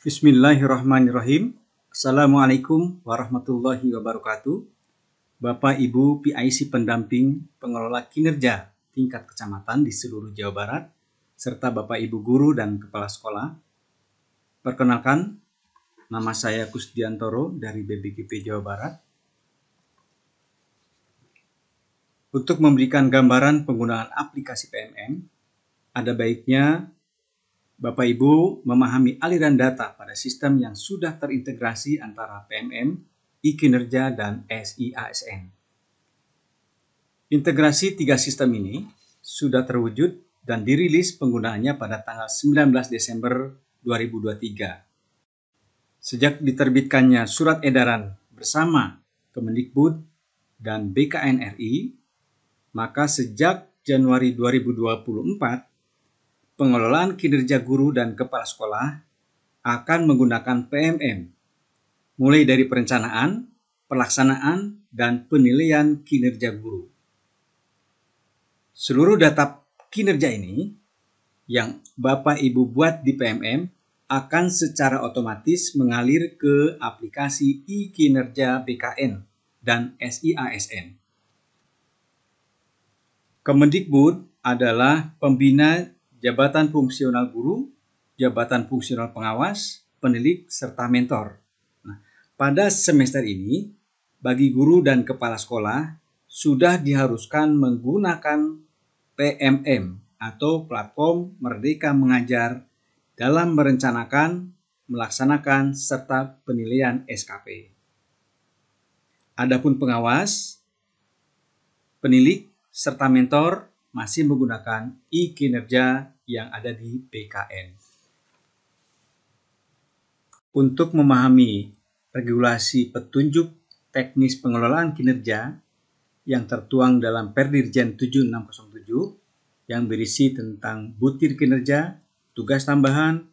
Bismillahirrahmanirrahim. Assalamualaikum warahmatullahi wabarakatuh. Bapak Ibu PIC pendamping pengelola kinerja tingkat kecamatan di seluruh Jawa Barat, serta Bapak Ibu guru dan kepala sekolah. Perkenalkan, nama saya Kusdiantoro dari BBGP Jawa Barat. Untuk memberikan gambaran penggunaan aplikasi PMM, ada baiknya Bapak Ibu memahami aliran data pada sistem yang sudah terintegrasi antara PMM, e-kinerja, dan SI-ASN. Integrasi tiga sistem ini sudah terwujud dan dirilis penggunaannya pada tanggal 19 Desember 2023. Sejak diterbitkannya surat edaran bersama Kemendikbud dan BKN RI, maka sejak Januari 2024, pengelolaan kinerja guru dan kepala sekolah akan menggunakan PMM, mulai dari perencanaan, pelaksanaan, dan penilaian kinerja guru. Seluruh data kinerja ini yang Bapak Ibu buat di PMM akan secara otomatis mengalir ke aplikasi e-kinerja BKN dan SI-ASN. Kemendikbud adalah pembina jabatan fungsional guru, jabatan fungsional pengawas, penilik, serta mentor. Nah, pada semester ini, bagi guru dan kepala sekolah sudah diharuskan menggunakan PMM atau Platform Merdeka Mengajar dalam merencanakan, melaksanakan, serta penilaian SKP. Adapun pengawas, penilik, serta mentor masih menggunakan e-kinerja yang ada di BKN. Untuk memahami regulasi petunjuk teknis pengelolaan kinerja yang tertuang dalam Perdirjen 7607 yang berisi tentang butir kinerja, tugas tambahan,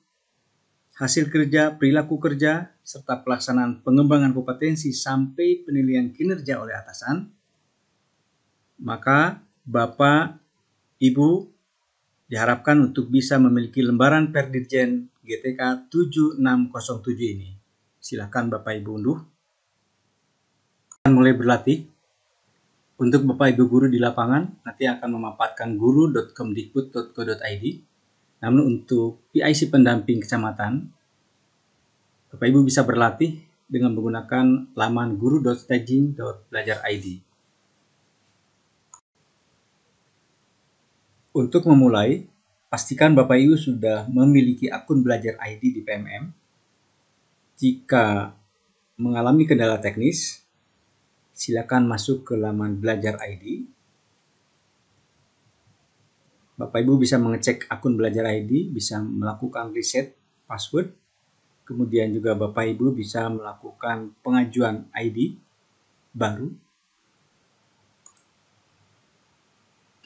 hasil kerja, perilaku kerja, serta pelaksanaan pengembangan kompetensi sampai penilaian kinerja oleh atasan, maka Bapak Ibu diharapkan untuk bisa memiliki lembaran Perdirjen GTK 7607 ini. Silakan Bapak Ibu unduh. Mulai berlatih. Untuk Bapak Ibu guru di lapangan, nanti akan memaparkan guru.kemdikbud.go.id. Namun untuk PIC pendamping kecamatan, Bapak Ibu bisa berlatih dengan menggunakan laman guru.staging.belajar.id. Untuk memulai, pastikan Bapak Ibu sudah memiliki akun Belajar ID di PMM. Jika mengalami kendala teknis, silakan masuk ke laman Belajar ID. Bapak Ibu bisa mengecek akun Belajar ID, bisa melakukan reset password. Kemudian juga Bapak Ibu bisa melakukan pengajuan ID baru.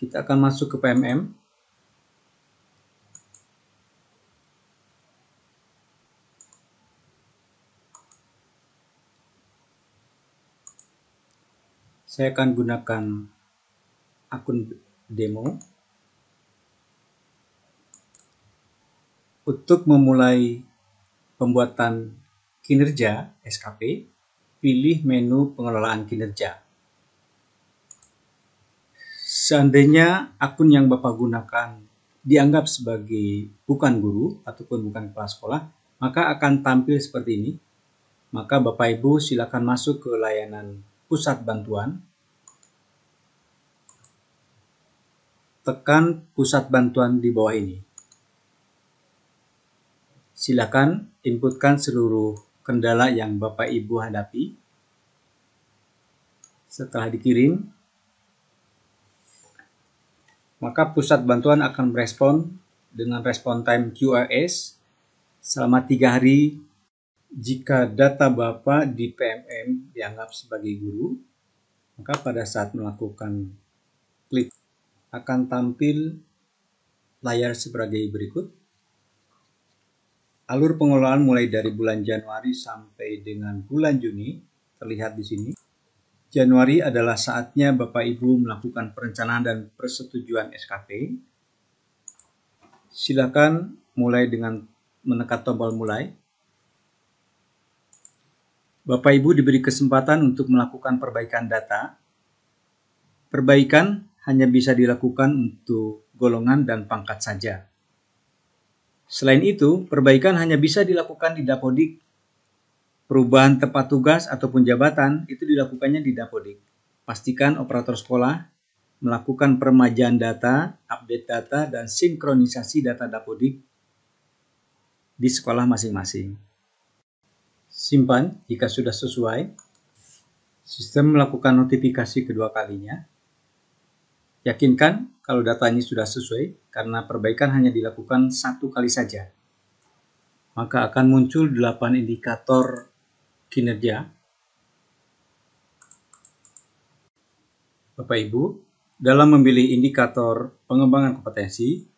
Kita akan masuk ke PMM. Saya akan gunakan akun demo. Untuk memulai pembuatan kinerja SKP, pilih menu pengelolaan kinerja. Seandainya akun yang Bapak gunakan dianggap sebagai bukan guru ataupun bukan kepala sekolah, maka akan tampil seperti ini. Maka Bapak Ibu silakan masuk ke layanan pusat bantuan. Tekan pusat bantuan di bawah ini. Silakan inputkan seluruh kendala yang Bapak Ibu hadapi. Setelah dikirim, maka pusat bantuan akan merespon dengan respon time QoS selama 3 hari. Jika data Bapak di PMM dianggap sebagai guru, maka pada saat melakukan klik akan tampil layar sebagai berikut. Alur pengelolaan mulai dari bulan Januari sampai dengan bulan Juni terlihat di sini. Januari adalah saatnya Bapak Ibu melakukan perencanaan dan persetujuan SKP. Silakan mulai dengan menekan tombol mulai. Bapak Ibu diberi kesempatan untuk melakukan perbaikan data. Perbaikan hanya bisa dilakukan untuk golongan dan pangkat saja. Selain itu, perbaikan hanya bisa dilakukan di Dapodik. Perubahan tempat tugas ataupun jabatan itu dilakukannya di Dapodik. Pastikan operator sekolah melakukan peremajaan data, update data, dan sinkronisasi data Dapodik di sekolah masing-masing. Simpan jika sudah sesuai. Sistem melakukan notifikasi kedua kalinya. Yakinkan kalau datanya sudah sesuai karena perbaikan hanya dilakukan satu kali saja. Maka akan muncul 8 indikator kinerja. Bapak Ibu, dalam memilih indikator pengembangan kompetensi,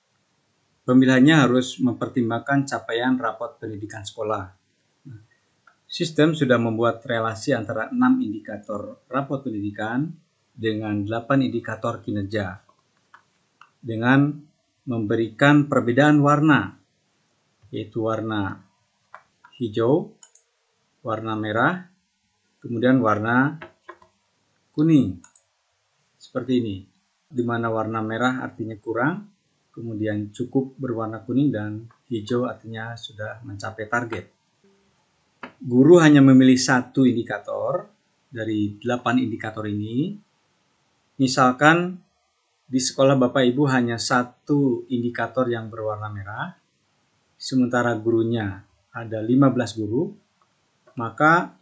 pemilihannya harus mempertimbangkan capaian rapot pendidikan sekolah. Sistem sudah membuat relasi antara 6 indikator rapot pendidikan dengan 8 indikator kinerja dengan memberikan perbedaan warna, yaitu warna hijau, warna merah, kemudian warna kuning. Seperti ini, di mana warna merah artinya kurang, kemudian cukup berwarna kuning, dan hijau artinya sudah mencapai target. Guru hanya memilih satu indikator dari 8 indikator ini. Misalkan di sekolah Bapak Ibu hanya satu indikator yang berwarna merah, sementara gurunya ada 15 guru, maka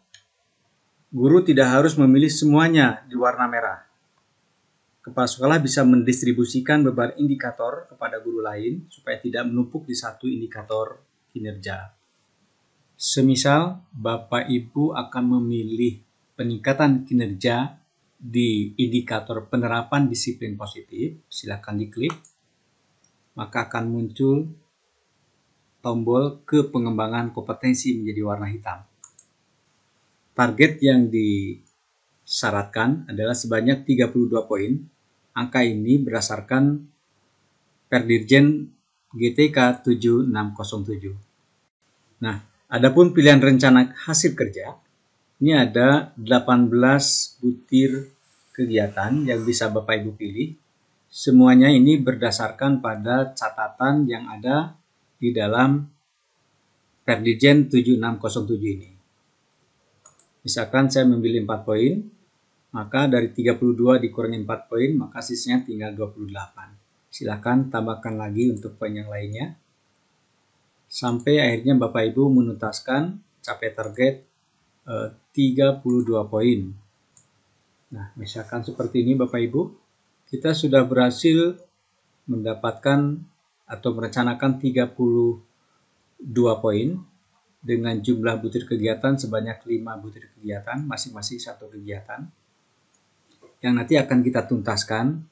guru tidak harus memilih semuanya di warna merah. Kepala sekolah bisa mendistribusikan beberapa indikator kepada guru lain supaya tidak menumpuk di satu indikator kinerja. Semisal Bapak Ibu akan memilih peningkatan kinerja di indikator penerapan disiplin positif, silakan diklik, maka akan muncul tombol ke pengembangan kompetensi menjadi warna hitam. Target yang disyaratkan adalah sebanyak 32 poin. Angka ini berdasarkan Perdirjen GTK 7607. Nah, adapun pilihan rencana hasil kerja, ini ada 18 butir kegiatan yang bisa Bapak Ibu pilih. Semuanya ini berdasarkan pada catatan yang ada di dalam Perdirjen 7607 ini. Misalkan saya memilih 4 poin, maka dari 32 dikurangi 4 poin, maka sisanya tinggal 28. Silakan tambahkan lagi untuk poin yang lainnya. Sampai akhirnya Bapak Ibu menuntaskan capai target 32 poin. Nah, misalkan seperti ini Bapak Ibu, kita sudah berhasil mendapatkan atau merencanakan 32 poin dengan jumlah butir kegiatan sebanyak 5 butir kegiatan, masing-masing satu kegiatan, yang nanti akan kita tuntaskan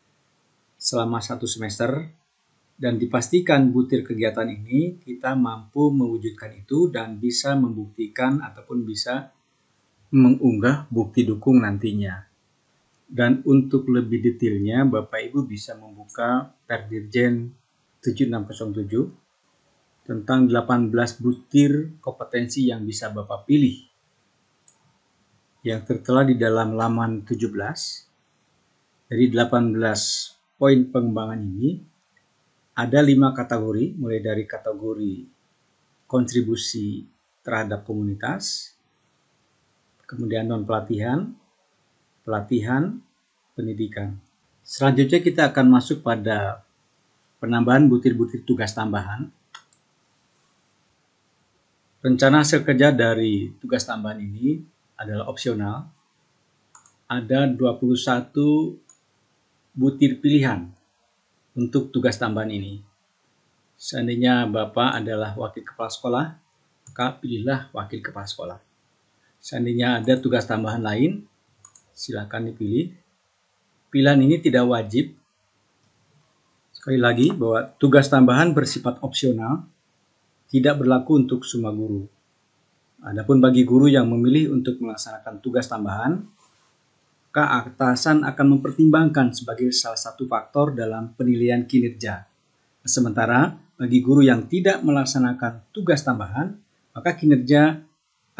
selama 1 semester, dan dipastikan butir kegiatan ini kita mampu mewujudkan itu dan bisa membuktikan ataupun bisa mengunggah bukti dukung nantinya. Dan untuk lebih detailnya, Bapak Ibu bisa membuka Perdirjen 7607 tentang 18 butir kompetensi yang bisa Bapak pilih, yang tertera di dalam laman 17. Dari 18 poin pengembangan ini, ada 5 kategori, mulai dari kategori kontribusi terhadap komunitas, kemudian non-pelatihan, pelatihan, pendidikan. Selanjutnya kita akan masuk pada penambahan butir-butir tugas tambahan. Rencana hasil kerja dari tugas tambahan ini adalah opsional. Ada 21 butir pilihan untuk tugas tambahan ini. Seandainya Bapak adalah wakil kepala sekolah, maka pilihlah wakil kepala sekolah. Seandainya ada tugas tambahan lain, silakan dipilih. Pilihan ini tidak wajib. Sekali lagi bahwa tugas tambahan bersifat opsional, tidak berlaku untuk semua guru. Adapun bagi guru yang memilih untuk melaksanakan tugas tambahan, maka atasan akan mempertimbangkan sebagai salah satu faktor dalam penilaian kinerja. Sementara bagi guru yang tidak melaksanakan tugas tambahan, maka kinerja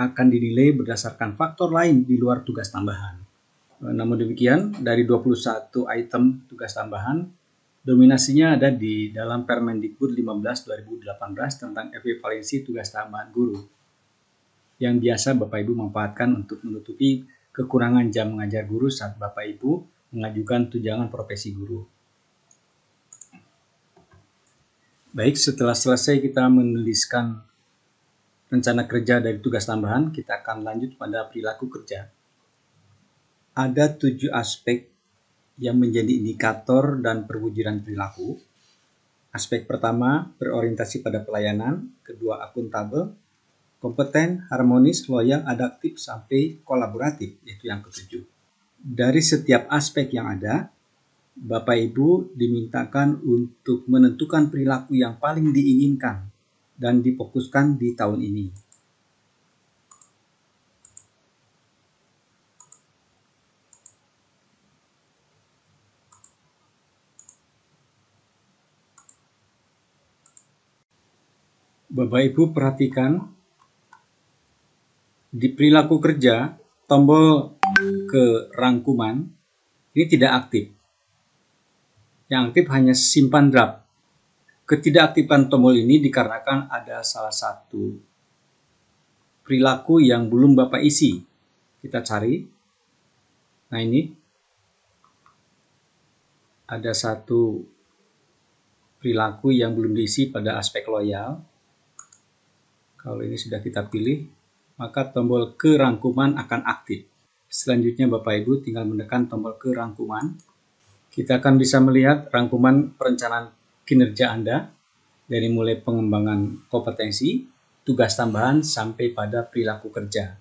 akan dinilai berdasarkan faktor lain di luar tugas tambahan. Namun demikian, dari 21 item tugas tambahan, dominasinya ada di dalam Permendikbud 15 2018 tentang equivalensi tugas tambahan guru, yang biasa Bapak Ibu manfaatkan untuk menutupi kekurangan jam mengajar guru saat Bapak Ibu mengajukan tunjangan profesi guru. Baik, setelah selesai kita menuliskan rencana kerja dari tugas tambahan, kita akan lanjut pada perilaku kerja. Ada 7 aspek yang menjadi indikator dan perwujudan perilaku. Aspek pertama berorientasi pada pelayanan, kedua akuntabel, kompeten, harmonis, loyal, adaptif, sampai kolaboratif, yaitu yang ketujuh. Dari setiap aspek yang ada, Bapak Ibu dimintakan untuk menentukan perilaku yang paling diinginkan dan difokuskan di tahun ini. Bapak Ibu perhatikan di perilaku kerja, tombol ke rangkuman ini tidak aktif. Yang aktif hanya simpan draft. Ketidakaktifan tombol ini dikarenakan ada salah satu perilaku yang belum Bapak isi. Kita cari. Nah, ini ada satu perilaku yang belum diisi pada aspek loyal. Kalau ini sudah kita pilih, maka tombol ke rangkuman akan aktif. Selanjutnya Bapak Ibu tinggal menekan tombol ke rangkuman. Kita akan bisa melihat rangkuman perencanaan kinerja Anda dari mulai pengembangan kompetensi, tugas tambahan, sampai pada perilaku kerja.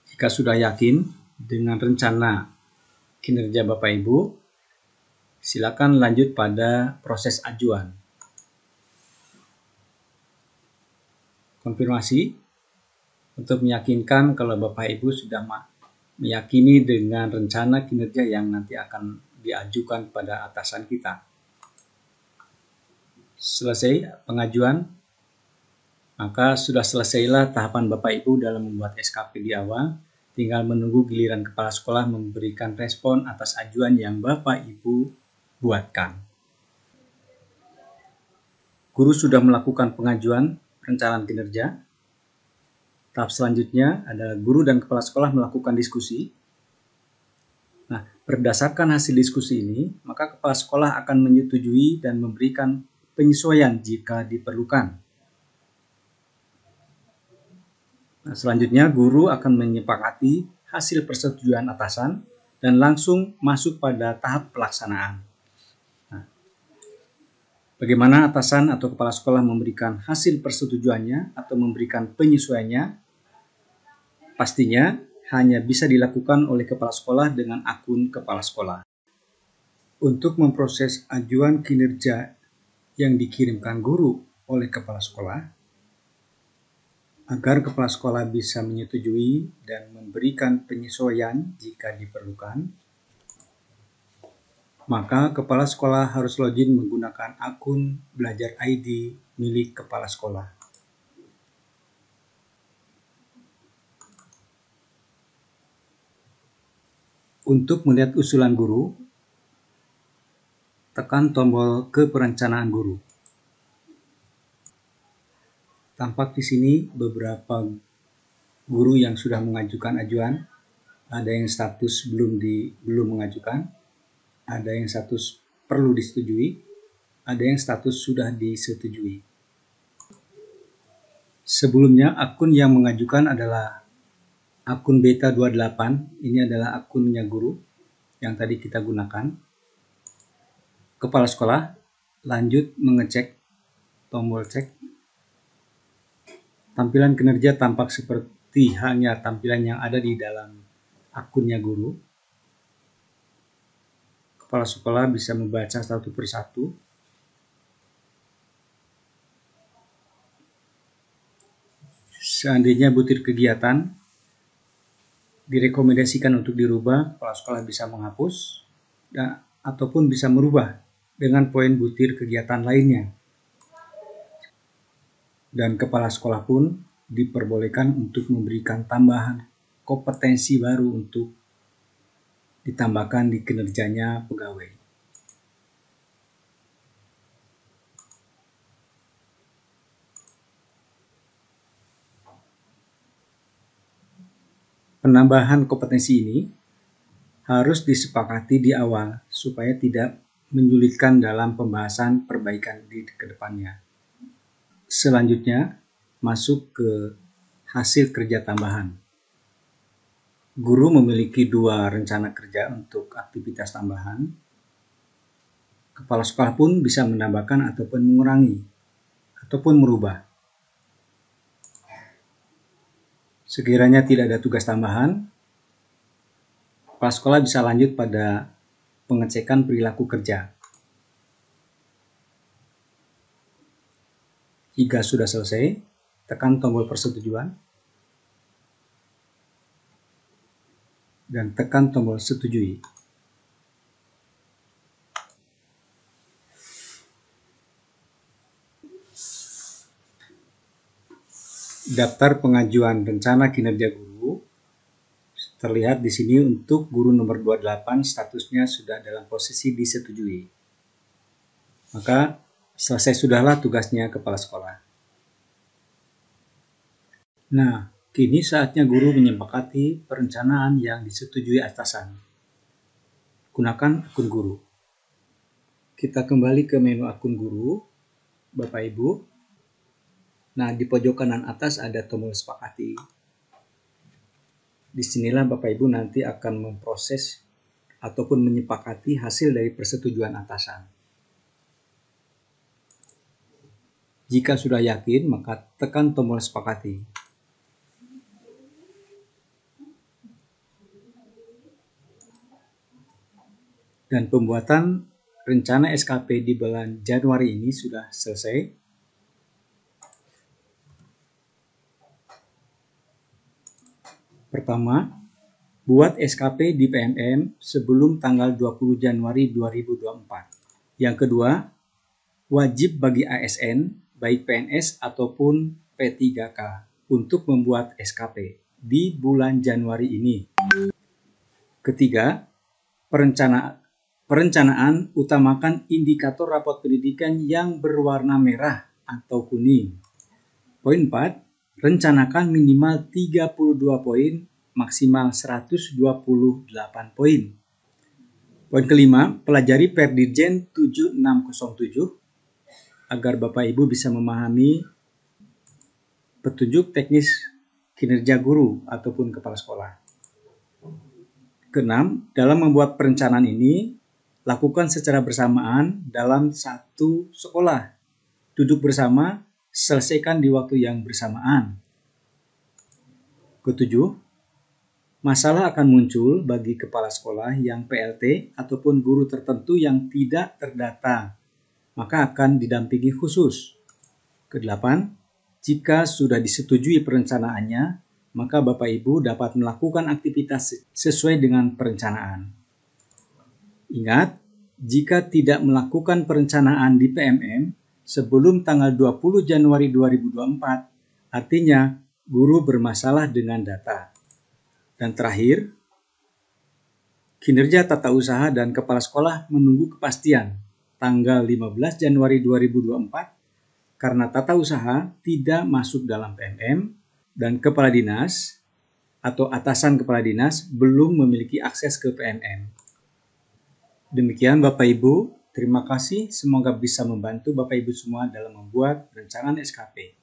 Jika sudah yakin dengan rencana kinerja Bapak Ibu, silakan lanjut pada proses ajuan. Konfirmasi untuk meyakinkan kalau Bapak Ibu sudah meyakini dengan rencana kinerja yang nanti akan diajukan pada atasan kita. Selesai pengajuan, maka sudah selesailah tahapan Bapak Ibu dalam membuat SKP di awal. Tinggal menunggu giliran kepala sekolah memberikan respon atas ajuan yang Bapak Ibu buatkan. Guru sudah melakukan pengajuan perencanaan kinerja. Tahap selanjutnya adalah guru dan kepala sekolah melakukan diskusi. Nah, berdasarkan hasil diskusi ini, maka kepala sekolah akan menyetujui dan memberikan penyesuaian jika diperlukan. Nah, selanjutnya guru akan menyepakati hasil persetujuan atasan dan langsung masuk pada tahap pelaksanaan. Nah, bagaimana atasan atau kepala sekolah memberikan hasil persetujuannya atau memberikan penyesuaiannya? Pastinya hanya bisa dilakukan oleh kepala sekolah dengan akun kepala sekolah. Untuk memproses ajuan kinerja yang dikirimkan guru oleh kepala sekolah, agar kepala sekolah bisa menyetujui dan memberikan penyesuaian jika diperlukan, maka kepala sekolah harus login menggunakan akun Belajar ID milik kepala sekolah. Untuk melihat usulan guru, tekan tombol ke perencanaan guru. Tampak di sini beberapa guru yang sudah mengajukan ajuan. Ada yang status belum mengajukan, ada yang status perlu disetujui, ada yang status sudah disetujui. Sebelumnya akun yang mengajukan adalah akun Beta 28. Ini adalah akunnya guru yang tadi kita gunakan. Kepala sekolah lanjut mengecek tombol cek. Tampilan kinerja tampak seperti halnya tampilan yang ada di dalam akunnya guru. Kepala sekolah bisa membaca satu persatu. Seandainya butir kegiatan, Direkomendasikan untuk dirubah, kepala sekolah bisa menghapus ataupun bisa merubah dengan poin butir kegiatan lainnya. Dan kepala sekolah pun diperbolehkan untuk memberikan tambahan kompetensi baru untuk ditambahkan di kinerjanya pegawai. Penambahan kompetensi ini harus disepakati di awal supaya tidak menyulitkan dalam pembahasan perbaikan di kedepannya. Selanjutnya, masuk ke hasil kerja tambahan. Guru memiliki 2 rencana kerja untuk aktivitas tambahan. Kepala sekolah pun bisa menambahkan ataupun mengurangi, ataupun merubah. Sekiranya tidak ada tugas tambahan, kepala sekolah bisa lanjut pada pengecekan perilaku kerja. Jika sudah selesai, tekan tombol persetujuan dan tekan tombol setujui. Daftar pengajuan rencana kinerja guru terlihat di sini. Untuk guru nomor 28 statusnya sudah dalam posisi disetujui. Maka selesai sudahlah tugasnya kepala sekolah. Nah, kini saatnya guru menyepakati perencanaan yang disetujui atasan. Gunakan akun guru. Kita kembali ke menu akun guru, Bapak Ibu. Nah, di pojok kanan atas ada tombol sepakati. Disinilah Bapak Ibu nanti akan memproses ataupun menyepakati hasil dari persetujuan atasan. Jika sudah yakin, maka tekan tombol sepakati. Dan pembuatan rencana SKP di bulan Januari ini sudah selesai. Pertama, buat SKP di PMM sebelum tanggal 20 Januari 2024. Yang kedua, wajib bagi ASN, baik PNS ataupun P3K, untuk membuat SKP di bulan Januari ini. Ketiga, perencanaan utamakan indikator rapot pendidikan yang berwarna merah atau kuning. Poin 4, rencanakan minimal 32 poin, maksimal 128 poin. Poin kelima, pelajari Perdirjen 7607 agar Bapak Ibu bisa memahami petunjuk teknis kinerja guru ataupun kepala sekolah. Keenam, dalam membuat perencanaan ini, lakukan secara bersamaan dalam satu sekolah. Duduk bersama, selesaikan di waktu yang bersamaan. Ketujuh, masalah akan muncul bagi kepala sekolah yang PLT ataupun guru tertentu yang tidak terdata, maka akan didampingi khusus. Kedelapan, jika sudah disetujui perencanaannya, maka Bapak Ibu dapat melakukan aktivitas sesuai dengan perencanaan. Ingat, jika tidak melakukan perencanaan di PMM sebelum tanggal 20 Januari 2024, artinya guru bermasalah dengan data. Dan terakhir, kinerja tata usaha dan kepala sekolah menunggu kepastian tanggal 15 Januari 2024 karena tata usaha tidak masuk dalam PMM dan kepala dinas atau atasan kepala dinas belum memiliki akses ke PMM. Demikian Bapak Ibu, terima kasih. Semoga bisa membantu Bapak Ibu semua dalam membuat perencanaan SKP.